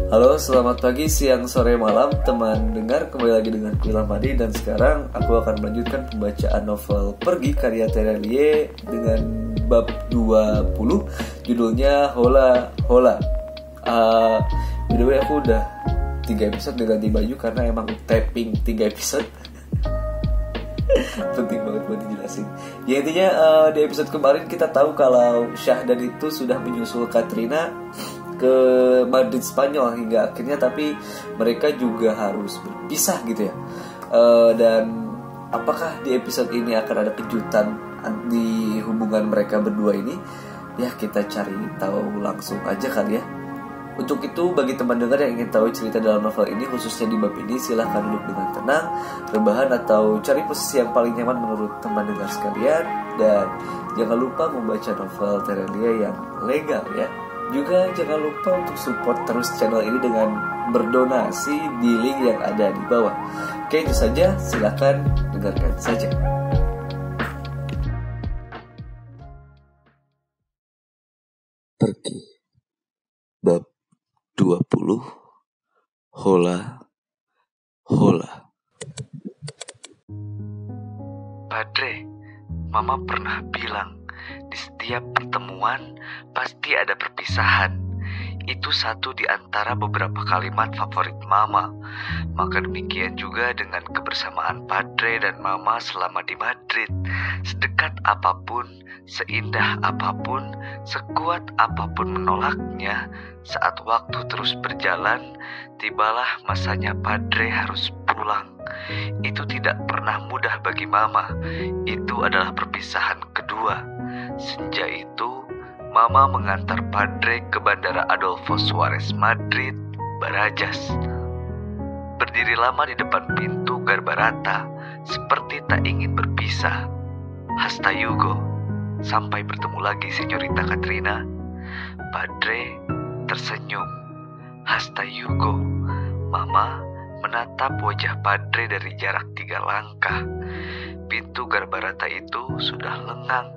Halo, selamat pagi, siang, sore, malam teman dengar. Kembali lagi dengan Ilham Hadi. Dan sekarang aku akan melanjutkan pembacaan novel Pergi karya Terelie dengan bab 20, judulnya Hola Hola. By the way, aku udah 3 episode ganti baju karena emang tapping 3 episode. Penting banget buat dijelasin. Ya intinya di episode kemarin kita tahu kalau Syahdan itu sudah menyusul Katrina ke Madrid, Spanyol hingga akhirnya, tapi mereka juga harus berpisah gitu ya. Dan apakah di episode ini akan ada kejutan di hubungan mereka berdua ini? Ya kita cari tahu langsung aja kali ya. Untuk itu, bagi teman dengar yang ingin tahu cerita dalam novel ini, khususnya di bab ini, silahkan duduk dengan tenang, rebahan, atau cari posisi yang paling nyaman menurut teman dengar sekalian. Dan jangan lupa membaca novel Terelie yang legal ya. Juga jangan lupa untuk support terus channel ini dengan berdonasi di link yang ada di bawah. Oke, itu saja, silahkan dengarkan saja. Pergi bab 20, Hola Hola. Padre, Mama pernah bilang di setiap pertemuan pasti ada perpisahan. Itu satu di antara beberapa kalimat favorit Mama. Maka demikian juga dengan kebersamaan Padre dan Mama selama di Madrid. Sedekat apapun, seindah apapun, sekuat apapun menolaknya, saat waktu terus berjalan, tibalah masanya Padre harus pulang. Itu tidak pernah mudah bagi Mama. Itu adalah perpisahan kedua. Senja itu, Mama mengantar Padre ke Bandara Adolfo Suarez Madrid, Barajas. Berdiri lama di depan pintu Garbarata, seperti tak ingin berpisah. Hasta Yugo, sampai bertemu lagi Senyorita Katrina. Padre tersenyum. Hasta Yugo. Mama menatap wajah Padre dari jarak 3 langkah. Pintu Garbarata itu sudah lengang.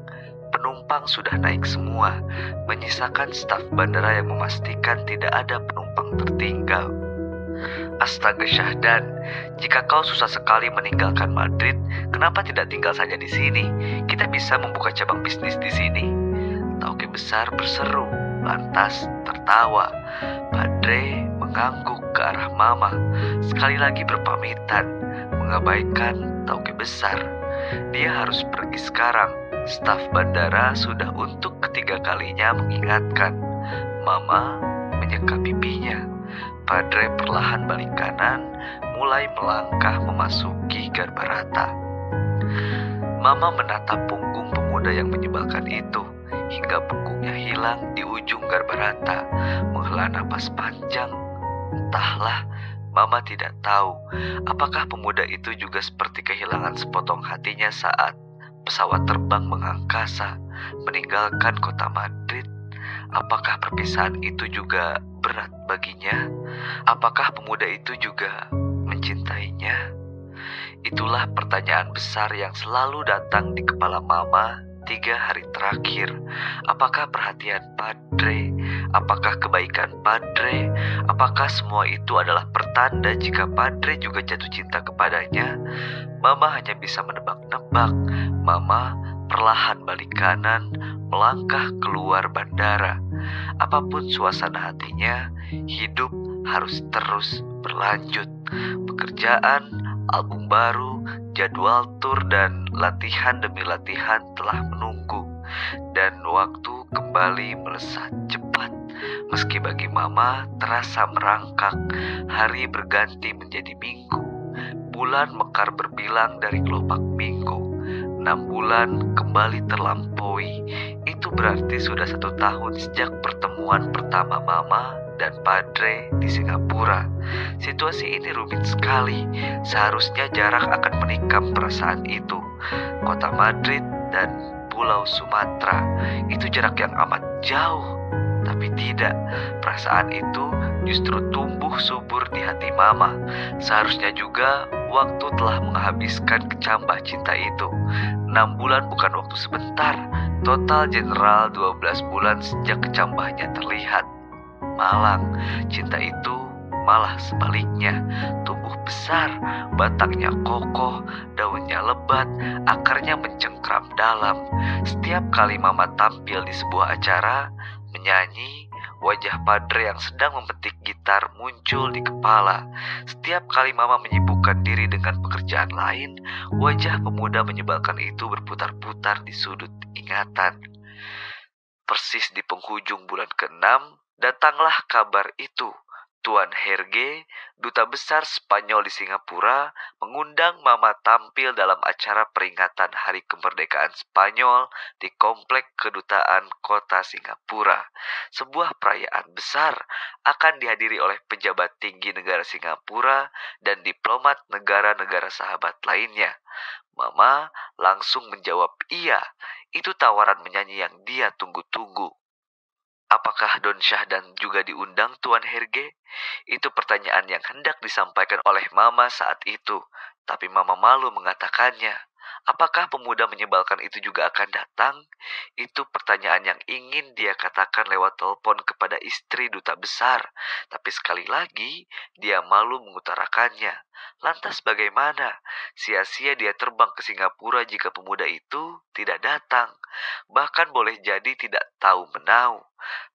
Penumpang sudah naik semua, menyisakan staf bandara yang memastikan tidak ada penumpang tertinggal. Astaga Syahdan, jika kau susah sekali meninggalkan Madrid, kenapa tidak tinggal saja di sini? Kita bisa membuka cabang bisnis di sini. Tauke besar berseru, lantas tertawa. Padre mengangguk ke arah Mama, sekali lagi berpamitan, mengabaikan Tauke besar. Dia harus pergi sekarang. Staf bandara sudah untuk ketiga kalinya mengingatkan. Mama menyeka pipinya. Padre perlahan balik kanan, mulai melangkah memasuki Garbarata. Mama menatap punggung pemuda yang menyebalkan itu, hingga punggungnya hilang di ujung Garbarata. Menghela napas panjang. Entahlah, Mama tidak tahu apakah pemuda itu juga seperti kehilangan sepotong hatinya saat pesawat terbang mengangkasa, meninggalkan kota Madrid. Apakah perpisahan itu juga berat baginya? Apakah pemuda itu juga mencintainya? Itulah pertanyaan besar yang selalu datang di kepala Mama 3 hari terakhir. Apakah perhatian Padre? Apakah kebaikan Padre? Apakah semua itu adalah pertanda jika Padre juga jatuh cinta kepadanya? Mama hanya bisa menebak-nebak. Mama perlahan balik kanan, melangkah keluar bandara. Apapun suasana hatinya, hidup harus terus berlanjut. Pekerjaan, album baru, jadwal tur, dan latihan demi latihan telah menunggu. Dan waktu kembali melesat cepat. Meski bagi Mama terasa merangkak, hari berganti menjadi minggu. Bulan mekar berbilang dari kelopak minggu. 6 bulan kembali terlampaui. Itu berarti sudah 1 tahun sejak pertemuan pertama Mama dan Padre di Singapura. Situasi ini rumit sekali. Seharusnya jarak akan menikam perasaan itu. Kota Madrid dan Pulau Sumatera, itu jarak yang amat jauh. Tapi tidak, perasaan itu justru tumbuh subur di hati Mama. Seharusnya juga waktu telah menghabiskan kecambah cinta itu. 6 bulan bukan waktu sebentar. Total general 12 bulan sejak kecambahnya terlihat. malang. Cinta itu malah sebaliknya, tumbuh besar, batangnya kokoh, daunnya lebat, akarnya mencengkram dalam. Setiap kali Mama tampil di sebuah acara, menyanyi, wajah Padre yang sedang memetik gitar muncul di kepala. Setiap kali Mama menyibukkan diri dengan pekerjaan lain, wajah pemuda menyebalkan itu berputar-putar di sudut ingatan. Persis di penghujung bulan ke-6, datanglah kabar itu. Tuan Herge, duta besar Spanyol di Singapura, mengundang Mama tampil dalam acara peringatan Hari Kemerdekaan Spanyol di Komplek Kedutaan Kota Singapura. Sebuah perayaan besar akan dihadiri oleh pejabat tinggi negara Singapura dan diplomat negara-negara sahabat lainnya. Mama langsung menjawab iya, itu tawaran menyanyi yang dia tunggu-tunggu. Apakah Don Syahdan juga diundang Tuan Herge? Itu pertanyaan yang hendak disampaikan oleh Mama saat itu, tapi Mama malu mengatakannya. Apakah pemuda menyebalkan itu juga akan datang? Itu pertanyaan yang ingin dia katakan lewat telepon kepada istri duta besar, tapi sekali lagi dia malu mengutarakannya. Lantas bagaimana? Sia-sia dia terbang ke Singapura jika pemuda itu tidak datang. Bahkan boleh jadi tidak tahu menau.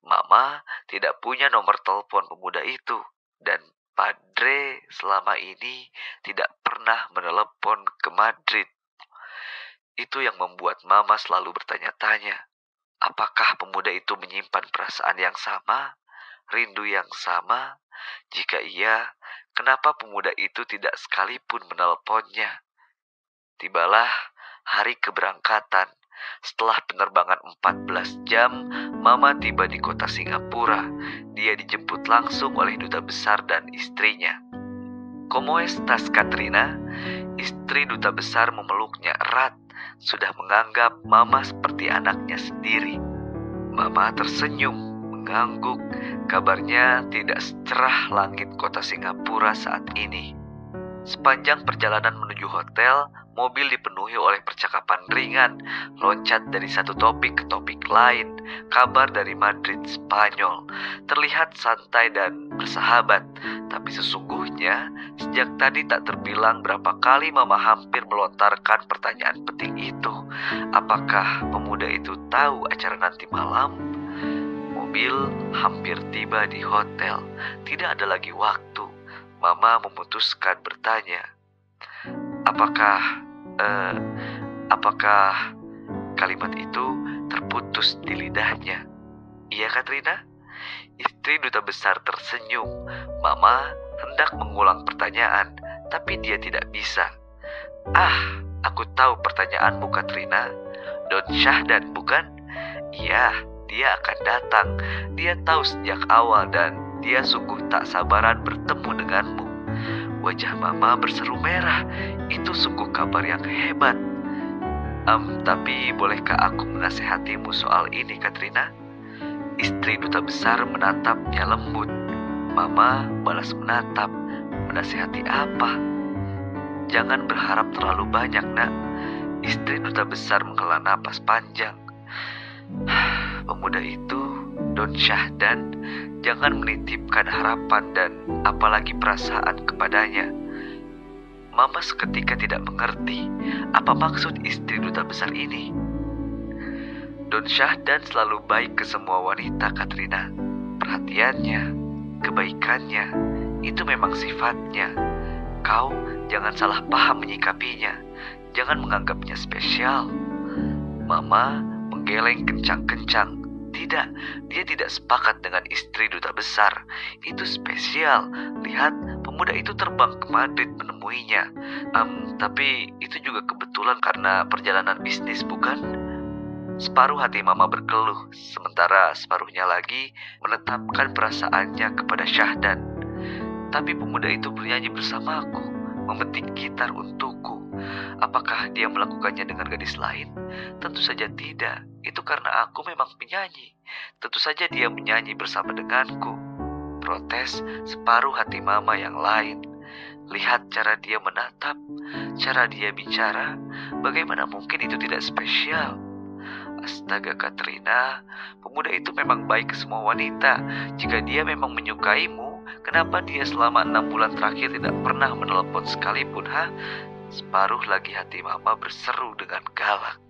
Mama tidak punya nomor telepon pemuda itu, dan Padre selama ini tidak pernah menelepon ke Madrid. Itu yang membuat Mama selalu bertanya-tanya, apakah pemuda itu menyimpan perasaan yang sama, rindu yang sama? Jika iya, kenapa pemuda itu tidak sekalipun menelponnya? Tibalah hari keberangkatan. Setelah penerbangan 14 jam, Mama tiba di kota Singapura. Dia dijemput langsung oleh duta besar dan istrinya. "Como estás, Katrina?" Istri duta besar memeluknya erat. Sudah menganggap Mama seperti anaknya sendiri. Mama tersenyum, mengangguk. Kabarnya tidak secerah langit kota Singapura saat ini. Sepanjang perjalanan menuju hotel, mobil dipenuhi oleh percakapan ringan, loncat dari satu topik ke topik lain, kabar dari Madrid, Spanyol. Terlihat santai dan bersahabat, tapi sesungguhnya sejak tadi tak terbilang berapa kali Mama hampir melontarkan pertanyaan penting itu. Apakah pemuda itu tahu acara nanti malam? Mobil hampir tiba di hotel. Tidak ada lagi waktu. Mama memutuskan bertanya, apakah kalimat itu terputus di lidahnya. "Iya, Katrina?" Istri duta besar tersenyum. Mama hendak mengulang pertanyaan, tapi dia tidak bisa. Aku tahu pertanyaanmu, Katrina. Don Syahdan, bukan? Iya, dia akan datang. Dia tahu sejak awal dan dia sungguh tak sabaran bertemu denganmu. Wajah Mama berseru merah. Itu sungguh kabar yang hebat. Tapi bolehkah aku menasehatimu soal ini, Katrina? Istri duta besar menatapnya lembut. Mama balas menatap. Menasehati apa? Jangan berharap terlalu banyak, nak. Istri duta besar menghela napas panjang. Pemuda itu, Don Syahdan, jangan menitipkan harapan dan apalagi perasaan kepadanya. Mama seketika tidak mengerti apa maksud istri duta besar ini. Don Syahdan selalu baik ke semua wanita, Katrina. Perhatiannya, kebaikannya, itu memang sifatnya. Kau jangan salah paham menyikapinya. Jangan menganggapnya spesial. Mama menggeleng kencang-kencang. Tidak, dia tidak sepakat dengan istri duta besar. Itu spesial. Lihat, pemuda itu terbang ke Madrid menemuinya. Tapi itu juga kebetulan karena perjalanan bisnis, bukan? Separuh hati Mama berkeluh, sementara separuhnya lagi menetapkan perasaannya kepada Syahdan. Tapi pemuda itu bernyanyi bersamaku, memetik gitar untukku. Apakah dia melakukannya dengan gadis lain? Tentu saja tidak. Itu karena aku memang penyanyi. Tentu saja dia menyanyi bersama denganku. Protes separuh hati Mama yang lain. Lihat cara dia menatap, cara dia bicara. Bagaimana mungkin itu tidak spesial? Astaga Katrina, pemuda itu memang baik ke semua wanita. Jika dia memang menyukaimu, kenapa dia selama 6 bulan terakhir tidak pernah menelepon sekalipun, ha? Separuh lagi hati Mama berseru dengan galak.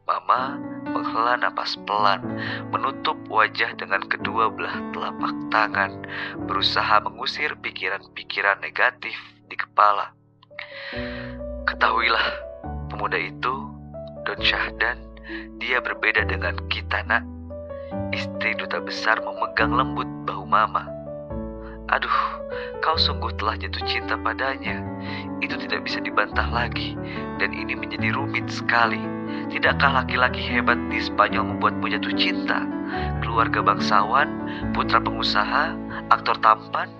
Mama menghela napas pelan, menutup wajah dengan kedua belah telapak tangan, berusaha mengusir pikiran-pikiran negatif di kepala. Ketahuilah, pemuda itu, Don Syahdan, dia berbeda dengan kita, nak. Istri duta besar memegang lembut bahu Mama. Aduh, kau sungguh telah jatuh cinta padanya. Itu tidak bisa dibantah lagi, dan ini menjadi rumit sekali. Tidakkah laki-laki hebat di Spanyol membuatmu jatuh cinta? Keluarga bangsawan, putra pengusaha, aktor tampan.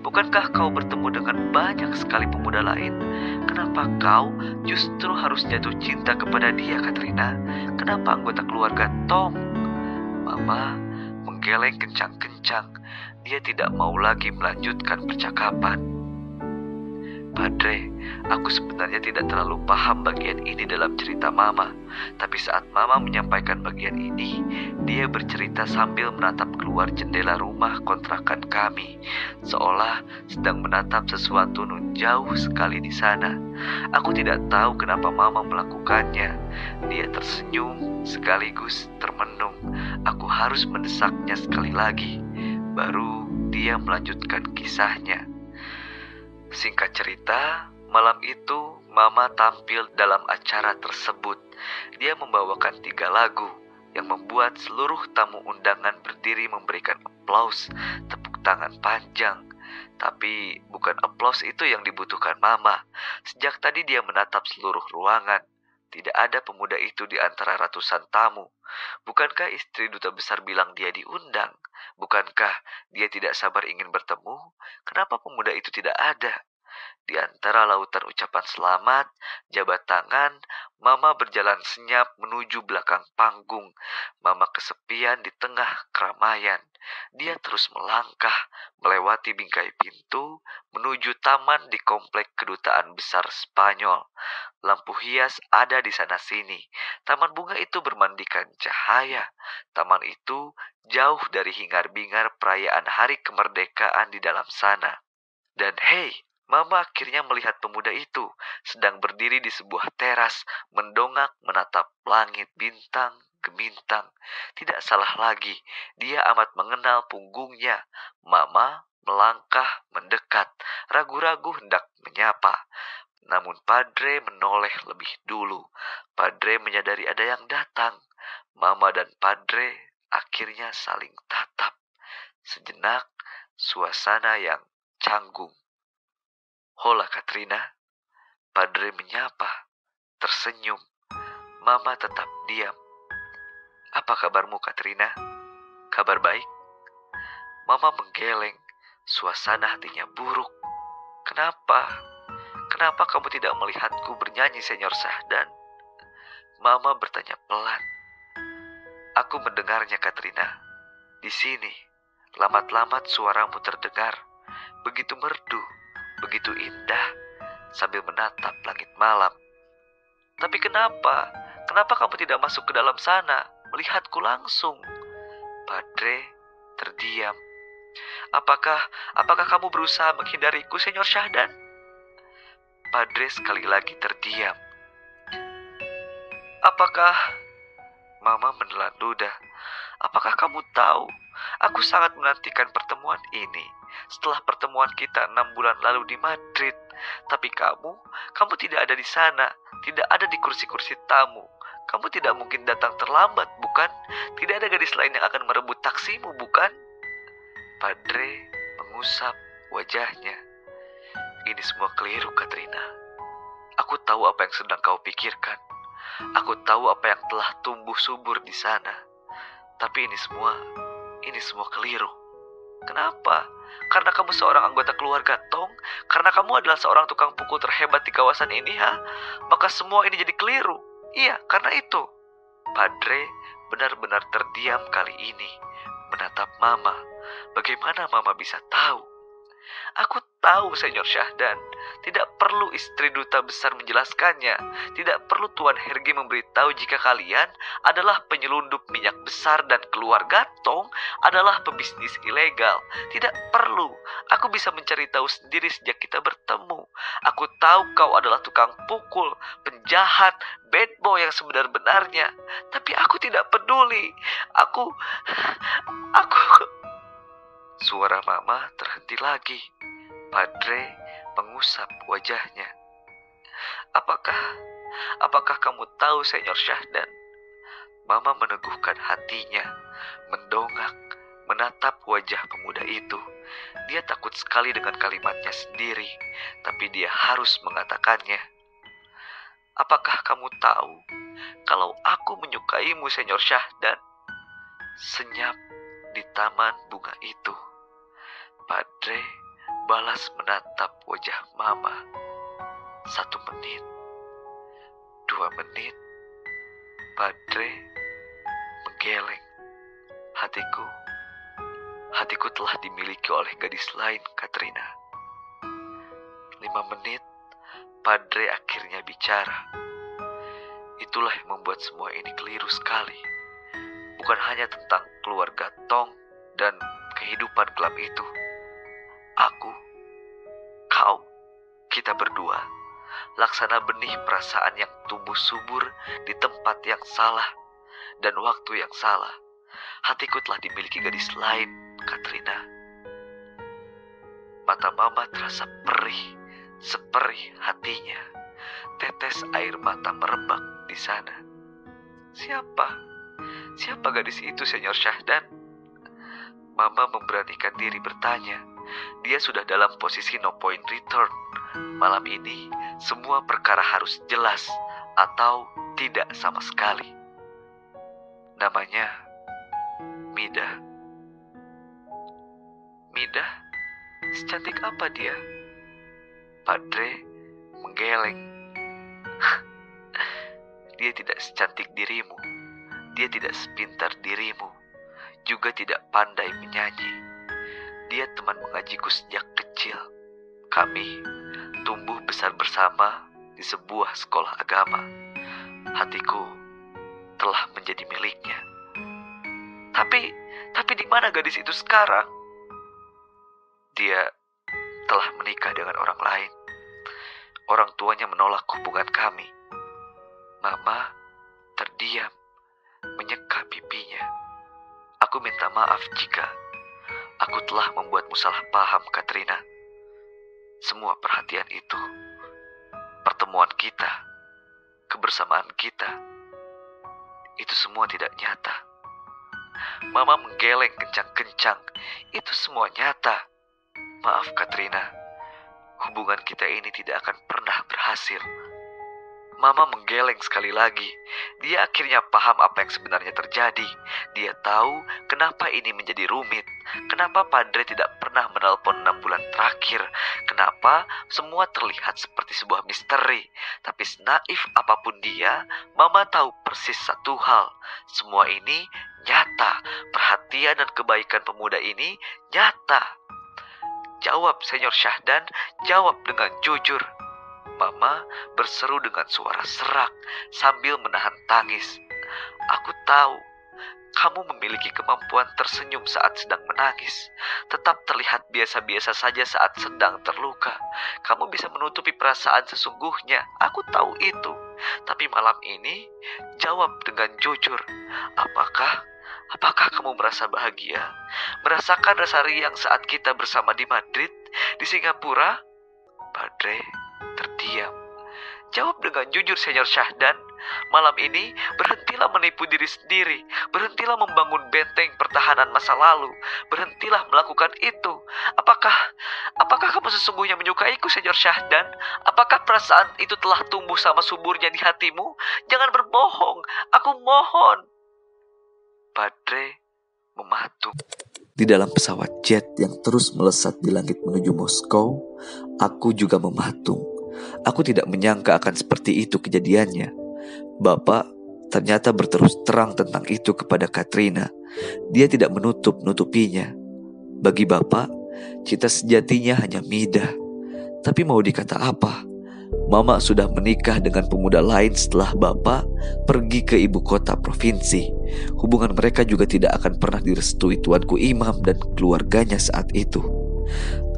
Bukankah kau bertemu dengan banyak sekali pemuda lain? Kenapa kau justru harus jatuh cinta kepada dia, Katrina? Kenapa anggota keluarga Tom? Mama menggeleng kencang-kencang. Dia tidak mau lagi melanjutkan percakapan. Padre, aku sebenarnya tidak terlalu paham bagian ini dalam cerita Mama. Tapi saat Mama menyampaikan bagian ini, dia bercerita sambil menatap keluar jendela rumah kontrakan kami, seolah sedang menatap sesuatu nun jauh sekali di sana. Aku tidak tahu kenapa Mama melakukannya. Dia tersenyum sekaligus termenung. Aku harus mendesaknya sekali lagi. Baru dia melanjutkan kisahnya. Singkat cerita, malam itu Mama tampil dalam acara tersebut. Dia membawakan 3 lagu yang membuat seluruh tamu undangan berdiri memberikan aplaus, tepuk tangan panjang. Tapi bukan aplaus itu yang dibutuhkan Mama. Sejak tadi dia menatap seluruh ruangan. Tidak ada pemuda itu di antara ratusan tamu. Bukankah istri duta besar bilang dia diundang? Bukankah dia tidak sabar ingin bertemu? Kenapa pemuda itu tidak ada? Di antara lautan ucapan selamat, jabat tangan, Mama berjalan senyap menuju belakang panggung. Mama kesepian di tengah keramaian. Dia terus melangkah, melewati bingkai pintu, menuju taman di komplek kedutaan besar Spanyol. Lampu hias ada di sana-sini. Taman bunga itu bermandikan cahaya. Taman itu jauh dari hingar-bingar perayaan hari kemerdekaan di dalam sana. Dan hei, Mama akhirnya melihat pemuda itu sedang berdiri di sebuah teras, mendongak menatap langit bintang gemintang. Tidak salah lagi, dia amat mengenal punggungnya. Mama melangkah mendekat, ragu-ragu hendak menyapa. Namun Padre menoleh lebih dulu. Padre menyadari ada yang datang. Mama dan Padre akhirnya saling tatap. Sejenak, suasana yang canggung. Hola Katrina. Padre menyapa, tersenyum. Mama tetap diam. Apa kabarmu Katrina? Kabar baik? Mama menggeleng. Suasana hatinya buruk. Kenapa? Kenapa kamu tidak melihatku bernyanyi, Senyor Syahdan? Mama bertanya pelan. Aku mendengarnya, Katrina. Di sini, lamat-lamat suaramu terdengar. Begitu merdu, begitu indah, sambil menatap langit malam. Tapi kenapa? Kenapa kamu tidak masuk ke dalam sana, melihatku langsung? Padre terdiam. Apakah kamu berusaha menghindariku, Senyor Syahdan? Padre sekali lagi terdiam. Apakah... Mama menelan ludah. Apakah kamu tahu? Aku sangat menantikan pertemuan ini. Setelah pertemuan kita 6 bulan lalu di Madrid. Tapi kamu tidak ada di sana. Tidak ada di kursi-kursi tamu. Kamu tidak mungkin datang terlambat, bukan? Tidak ada gadis lain yang akan merebut taksimu, bukan? Padre mengusap wajahnya. Ini semua keliru, Katrina. Aku tahu apa yang sedang kau pikirkan. Aku tahu apa yang telah tumbuh subur di sana. Tapi ini semua keliru. Kenapa? Karena kamu seorang anggota keluarga Tong? Karena kamu adalah seorang tukang pukul terhebat di kawasan ini, ha? Maka semua ini jadi keliru. Iya, karena itu. Padre benar-benar terdiam kali ini, menatap Mama. Bagaimana Mama bisa tahu? Aku tahu, Senyor Syahdan, tidak perlu istri duta besar menjelaskannya. Tidak perlu Tuan Herge memberitahu jika kalian adalah penyelundup minyak besar dan keluarga Tong adalah pebisnis ilegal. Tidak perlu. Aku bisa mencari tahu sendiri sejak kita bertemu. Aku tahu kau adalah tukang pukul, penjahat, bad boy yang sebenar-benarnya. Tapi aku tidak peduli. Aku... Suara Mama terhenti lagi. Padre mengusap wajahnya. Apakah kamu tahu, Senyor Syahdan? Mama meneguhkan hatinya, mendongak, menatap wajah pemuda itu. Dia takut sekali dengan kalimatnya sendiri, tapi dia harus mengatakannya. Apakah kamu tahu kalau aku menyukaimu, Senyor Syahdan? Senyap di taman bunga itu. Padre balas menatap wajah Mama. 1 menit, 2 menit. Padre menggeleng. Hatiku telah dimiliki oleh gadis lain, Katrina. 5 menit, Padre akhirnya bicara. Itulah yang membuat semua ini keliru sekali. Bukan hanya tentang keluarga Tong dan kehidupan gelap itu. Aku, kau, kita berdua, laksana benih perasaan yang tumbuh subur di tempat yang salah dan waktu yang salah. Hatiku telah dimiliki gadis lain, Katrina. Mata Mama terasa perih, seperih hatinya. Tetes air mata merebak di sana. Siapa gadis itu, Senyor Syahdan? Mama memberanikan diri bertanya. Dia sudah dalam posisi no point return. Malam ini, semua perkara harus jelas atau tidak sama sekali. Namanya Mida. Mida? Secantik apa dia? Padre menggeleng. Dia tidak secantik dirimu. Dia tidak sepintar dirimu. Juga tidak pandai menyanyi. Dia teman mengajiku sejak kecil. Kami tumbuh besar bersama di sebuah sekolah agama. Hatiku telah menjadi miliknya. Tapi di mana gadis itu sekarang? Dia telah menikah dengan orang lain. Orang tuanya menolak hubungan kami. Mama terdiam, menyeka pipinya. Aku minta maaf jika aku telah membuatmu salah paham, Katrina. Semua perhatian itu, pertemuan kita, kebersamaan kita, itu semua tidak nyata. Mama menggeleng kencang-kencang. Itu semua nyata. Maaf, Katrina. Hubungan kita ini tidak akan pernah berhasil. Mama menggeleng sekali lagi. Dia akhirnya paham apa yang sebenarnya terjadi. Dia tahu kenapa ini menjadi rumit. Kenapa Padre tidak pernah menelpon 6 bulan terakhir. Kenapa semua terlihat seperti sebuah misteri. Tapi senaif apapun dia, Mama tahu persis satu hal. Semua ini nyata. Perhatian dan kebaikan pemuda ini nyata. Jawab, Senyor Syahdan. Jawab dengan jujur. Mama berseru dengan suara serak sambil menahan tangis. Aku tahu kamu memiliki kemampuan tersenyum saat sedang menangis. Tetap terlihat biasa-biasa saja saat sedang terluka. Kamu bisa menutupi perasaan sesungguhnya. Aku tahu itu. Tapi malam ini, jawab dengan jujur. Apakah kamu merasa bahagia? Merasakan rasa riang saat kita bersama di Madrid, di Singapura? Padre terdiam. Jawab dengan jujur, Senyor Syahdan. Malam ini, berhentilah menipu diri sendiri. Berhentilah membangun benteng pertahanan masa lalu. Berhentilah melakukan itu. Apakah kamu sesungguhnya menyukaiku, Senyor Syahdan? Apakah perasaan itu telah tumbuh sama suburnya di hatimu? Jangan berbohong. Aku mohon. Padre mematung. Di dalam pesawat jet yang terus melesat di langit menuju Moskow, aku juga mematung. Aku tidak menyangka akan seperti itu kejadiannya. Bapak ternyata berterus terang tentang itu kepada Katrina. Dia tidak menutup-nutupinya. Bagi Bapak, Cinta sejatinya hanya Midah. Tapi mau dikata apa? Mama sudah menikah dengan pemuda lain setelah bapak pergi ke ibu kota provinsi. Hubungan mereka juga tidak akan pernah direstui Tuanku Imam dan keluarganya saat itu.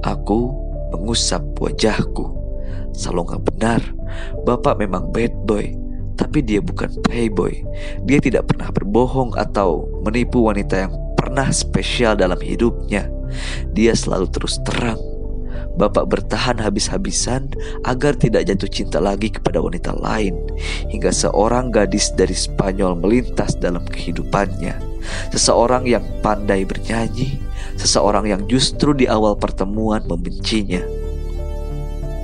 Aku mengusap wajahku. Salonga benar, bapak memang bad boy, tapi dia bukan playboy. Dia tidak pernah berbohong atau menipu wanita yang pernah spesial dalam hidupnya. Dia selalu terus terang. Bapak bertahan habis-habisan agar tidak jatuh cinta lagi kepada wanita lain, hingga seorang gadis dari Spanyol melintas dalam kehidupannya. Seseorang yang pandai bernyanyi, seseorang yang justru di awal pertemuan membencinya.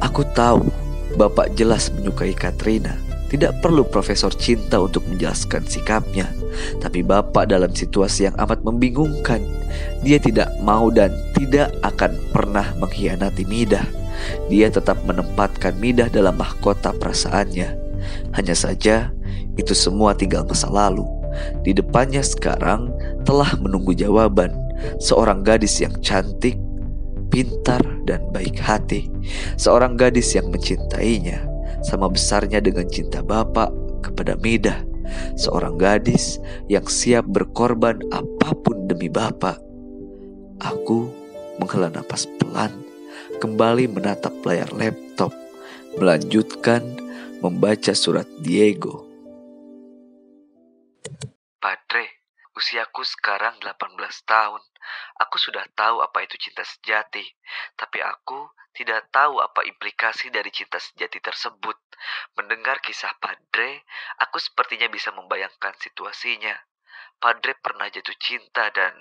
Aku tahu Bapak jelas menyukai Katrina. Tidak perlu profesor cinta untuk menjelaskan sikapnya. Tapi Bapak dalam situasi yang amat membingungkan. Dia tidak mau dan tidak akan pernah mengkhianati Midah. Dia tetap menempatkan Midah dalam mahkota perasaannya. Hanya saja itu semua tinggal masa lalu. Di depannya sekarang telah menunggu jawaban. Seorang gadis yang cantik, pintar, dan baik hati. Seorang gadis yang mencintainya sama besarnya dengan cinta Bapak kepada Midah. Seorang gadis yang siap berkorban apapun demi Bapak. Aku menghela napas pelan, kembali menatap layar laptop, melanjutkan membaca surat Diego. Padre, usiaku sekarang 18 tahun. Aku sudah tahu apa itu cinta sejati, tapi aku tidak tahu apa implikasi dari cinta sejati tersebut. Mendengar kisah Padre, aku sepertinya bisa membayangkan situasinya. Padre pernah jatuh cinta dan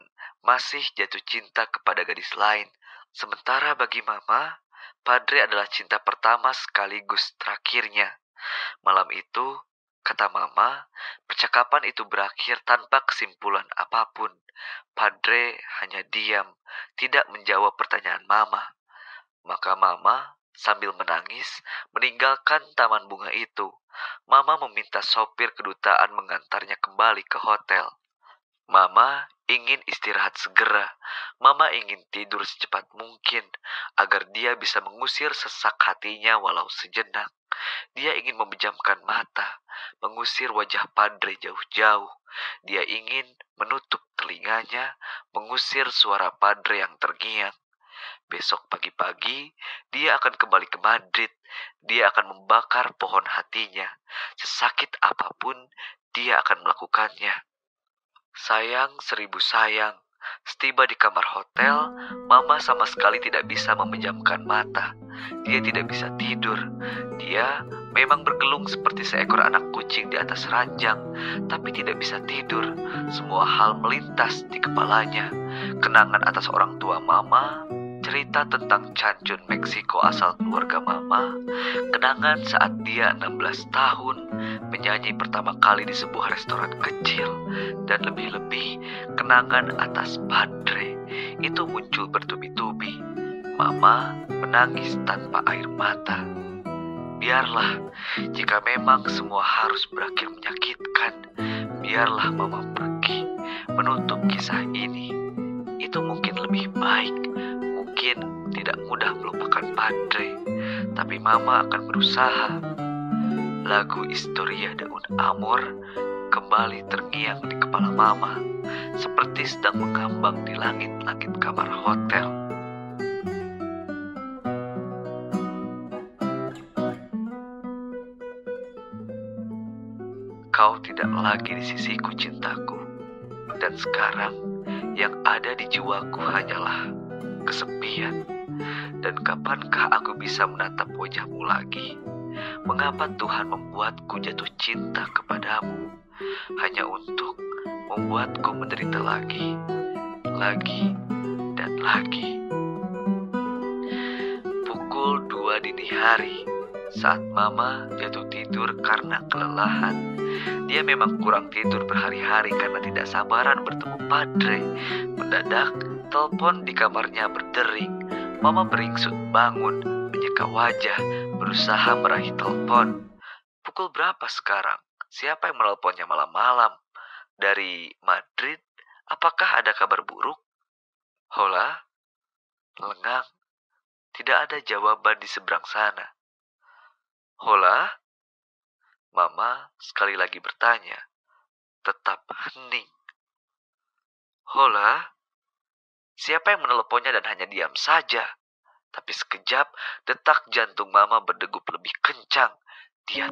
masih jatuh cinta kepada gadis lain. Sementara bagi Mama, Padre adalah cinta pertama sekaligus terakhirnya. Malam itu, kata Mama, percakapan itu berakhir tanpa kesimpulan apapun. Padre hanya diam, tidak menjawab pertanyaan Mama. Maka Mama sambil menangis meninggalkan taman bunga itu. Mama meminta sopir kedutaan mengantarnya kembali ke hotel. Mama ingin istirahat segera. Mama ingin tidur secepat mungkin agar dia bisa mengusir sesak hatinya walau sejenak. Dia ingin memejamkan mata, mengusir wajah Padre jauh-jauh. Dia ingin menutup telinganya, mengusir suara Padre yang terngiang. Besok pagi-pagi, dia akan kembali ke Madrid. Dia akan membakar pohon hatinya. Sesakit apapun, dia akan melakukannya. Sayang seribu sayang, setiba di kamar hotel, Mama sama sekali tidak bisa memejamkan mata. Dia tidak bisa tidur. Dia memang bergelung seperti seekor anak kucing di atas ranjang, tapi tidak bisa tidur. Semua hal melintas di kepalanya. Kenangan atas orang tua Mama, cerita tentang Cancun, Meksiko asal keluarga Mama, kenangan saat dia 16 tahun, menyanyi pertama kali di sebuah restoran kecil, dan lebih-lebih kenangan atas Padre. Itu muncul bertubi-tubi. Mama menangis tanpa air mata. Biarlah, jika memang semua harus berakhir menyakitkan, biarlah Mama pergi, menutup kisah ini. Itu mungkin lebih baik. Mungkin tidak mudah melupakan Padre, tapi Mama akan berusaha. Lagu Historia de un Amor kembali terngiang di kepala Mama, seperti sedang mengambang di langit-langit kamar hotel. Kau tidak lagi di sisiku cintaku, dan sekarang yang ada di jiwaku hanyalah kesepian. Dan kapankah aku bisa menatap wajahmu lagi? Mengapa Tuhan membuatku jatuh cinta kepadamu hanya untuk membuatku menderita lagi, dan lagi? Pukul 2 dini hari, saat Mama jatuh tidur karena kelelahan. Dia memang kurang tidur berhari-hari karena tidak sabaran bertemu Padre. Mendadak, telepon di kamarnya berdering. Mama beringsut bangun, menyeka wajah, berusaha meraih telepon. Pukul berapa sekarang? Siapa yang menelponnya malam-malam? Dari Madrid? Apakah ada kabar buruk? Hola? Lengang, tidak ada jawaban di seberang sana. Hola? Mama sekali lagi bertanya, tetap hening. Hola? Siapa yang meneleponnya dan hanya diam saja? Tapi sekejap, detak jantung Mama berdegup lebih kencang. Dia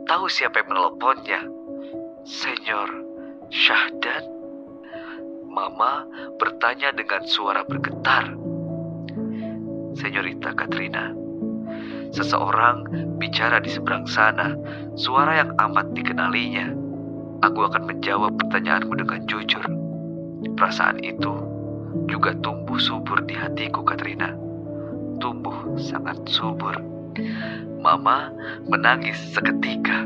tahu siapa yang meneleponnya. Senyor Syahdan? Mama bertanya dengan suara bergetar. Senyorita Katrina. Seseorang bicara di seberang sana, suara yang amat dikenalinya. Aku akan menjawab pertanyaanmu dengan jujur. Perasaan itu juga tumbuh subur di hatiku, Katrina. Tumbuh sangat subur. Mama menangis seketika.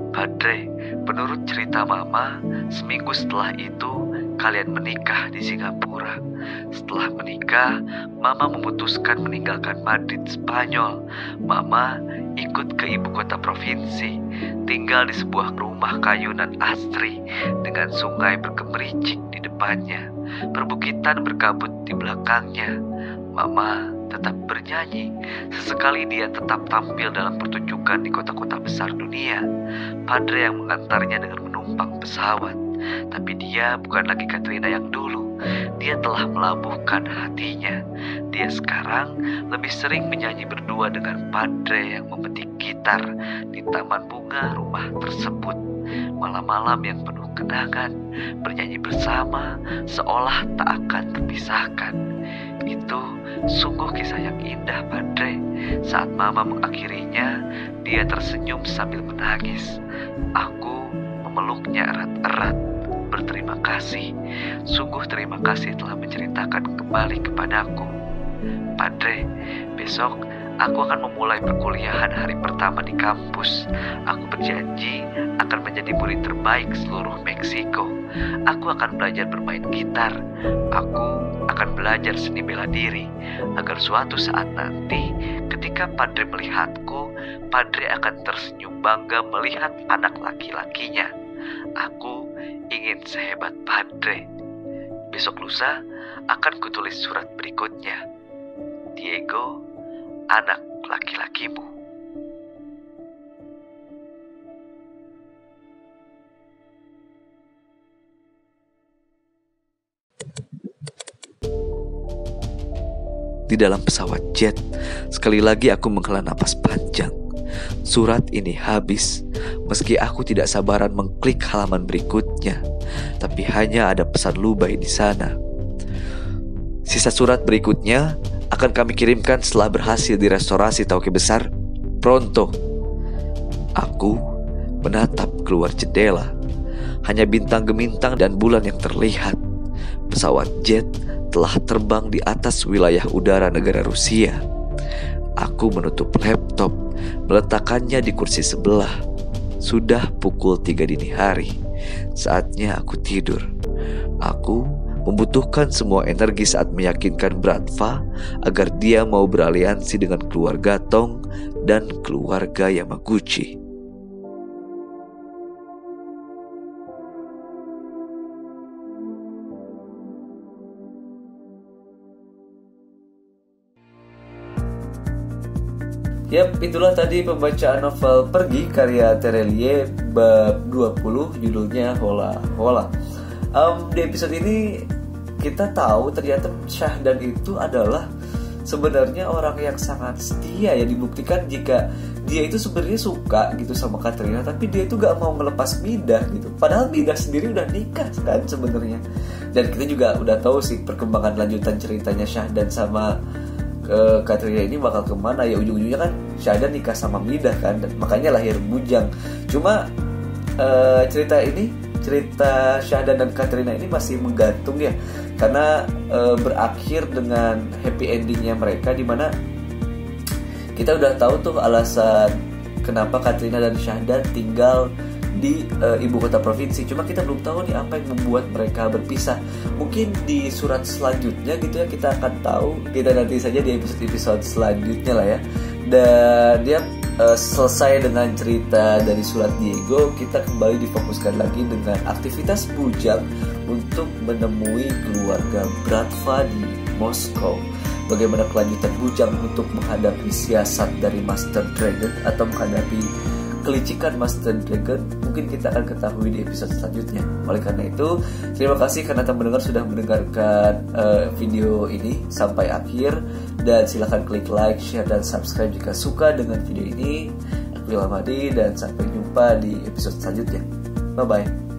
Padre, menurut cerita Mama, seminggu setelah itu kalian menikah di Singapura. Setelah menikah, Mama memutuskan meninggalkan Madrid, Spanyol. Mama ikut ke ibu kota provinsi, tinggal di sebuah rumah kayu dan asri dengan sungai bergemericik di depannya, perbukitan berkabut di belakangnya. Mama tetap bernyanyi. Sesekali dia tetap tampil dalam pertunjukan di kota-kota besar dunia. Padre yang mengantarnya dengan menumpang pesawat. Tapi dia bukan lagi Katrina yang dulu. Dia telah melabuhkan hatinya. Dia sekarang lebih sering menyanyi berdua dengan Padre yang memetik gitar di taman bunga rumah tersebut. Malam-malam yang penuh kenangan, bernyanyi bersama seolah tak akan terpisahkan. Itu sungguh kisah yang indah, Padre. Saat Mama mengakhirinya, dia tersenyum sambil menangis. Aku memeluknya erat-erat. Berterima kasih, sungguh terima kasih telah menceritakan kembali kepadaku. Padre, besok aku akan memulai perkuliahan hari pertama di kampus. Aku berjanji akan menjadi murid terbaik seluruh Meksiko. Aku akan belajar bermain gitar. Aku akan belajar seni bela diri, agar suatu saat nanti ketika Padre melihatku, Padre akan tersenyum bangga melihat anak laki-lakinya. Aku ingin sehebat Padre. Besok lusa akan kutulis surat berikutnya. Diego, anak laki-lakimu. Di dalam pesawat jet, sekali lagi aku menghela napas panjang. Surat ini habis. Meski aku tidak sabaran mengklik halaman berikutnya, tapi hanya ada pesan Lubay di sana. Sisa surat berikutnya akan kami kirimkan setelah berhasil direstorasi Tauke Besar. Pronto. Aku menatap keluar jendela. Hanya bintang gemintang dan bulan yang terlihat. Pesawat jet telah terbang di atas wilayah udara negara Rusia. Aku menutup laptop, meletakkannya di kursi sebelah. Sudah pukul 3 dini hari. Saatnya aku tidur. Aku membutuhkan semua energi saat meyakinkan Bratva agar dia mau beraliansi dengan keluarga Tong dan keluarga Yamaguchi. Yap, itulah tadi pembacaan novel Pergi karya Terelie bab 20, judulnya Hola Hola. Di episode ini kita tahu ternyata Syahdan itu adalah sebenarnya orang yang sangat setia, ya dibuktikan jika dia itu sebenarnya suka gitu sama Katrina, tapi dia itu gak mau melepas Midah gitu. Padahal Midah sendiri udah nikah kan sebenarnya. Dan kita juga udah tahu sih perkembangan lanjutan ceritanya Syahdan sama Katrina ini bakal kemana, ya ujung-ujungnya kan Syahdan nikah sama Midah kan, dan makanya lahir bujang. Cuma cerita Syahdan dan Katrina ini masih menggantung ya, karena berakhir dengan happy endingnya mereka, dimana kita udah tahu tuh alasan kenapa Katrina dan Syahdan tinggal di ibu kota provinsi. Cuma kita belum tahu nih apa yang membuat mereka berpisah. Mungkin di surat selanjutnya gitu ya kita akan tahu. Kita nanti saja di episode selanjutnya lah ya. Dan dia selesai dengan cerita dari surat Diego. Kita kembali difokuskan lagi dengan aktivitas bujang untuk menemui keluarga Bratva di Moskow. Bagaimana kelanjutan Bujang untuk menghadapi siasat dari Master Dragon atau menghadapi kelicikan Master Dragon, mungkin kita akan ketahui di episode selanjutnya. Oleh karena itu, terima kasih karena teman pendengar sudah mendengarkan video ini sampai akhir, dan silahkan klik like, share, dan subscribe jika suka dengan video ini. Aku Ilham Hadi, dan sampai jumpa di episode selanjutnya. Bye bye.